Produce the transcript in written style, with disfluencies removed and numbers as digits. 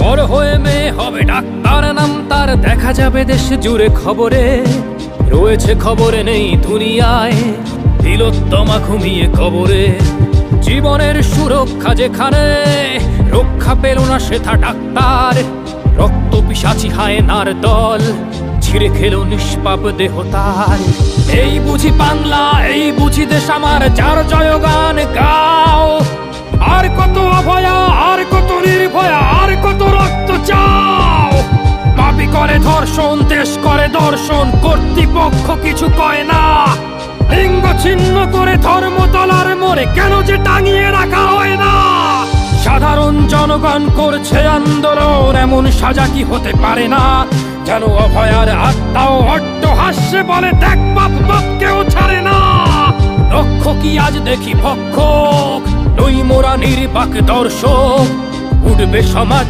বড় হয়ে মেয়ে হবে ডাক্তার, নাম তার দেখা যাবে দেশ জুড়ে খবরে। রয়েছে খবরে নেই দুনিয়ায়, তিলোত্তমা ঘুমিয়ে কবরে। জীবনের সুরক্ষা যেখানে, রক্ষা পেল না সেথা ডাক্তার। রক্ত পিশাচি হায়নার দল, ছিঁড়ে খেলো নিষ্পাপ দেহ তার। এই বুঝি বাংলা, এই বুঝি দেশ আমার, যার জয়গান গাও। আর কত অভয়া, আর কত নির্ভয়া, আর কত রক্ত চাও। পাপী করে ধর্ষণ, দেশ করে দর্শন, কর্তৃপক্ষ কিছু কয় না। লিঙ্গ ছিন্ন করে ধর্মতলার মোড়ে কেন যে টাঙিয়ে রাখা হয় না। সাধারণ জনগণ করছে আন্দোলন, এমন সাজা কি হতে পারে না। যেন অভয়ার আত্মাও অট্টহাস্যে বলে, দেখ বাপ বাপকেও ছাড়ে না। রক্ষকই আজ দেখি ভক্ষক, নই মোরা নির্বাক দর্শক। উঠবে সমাজ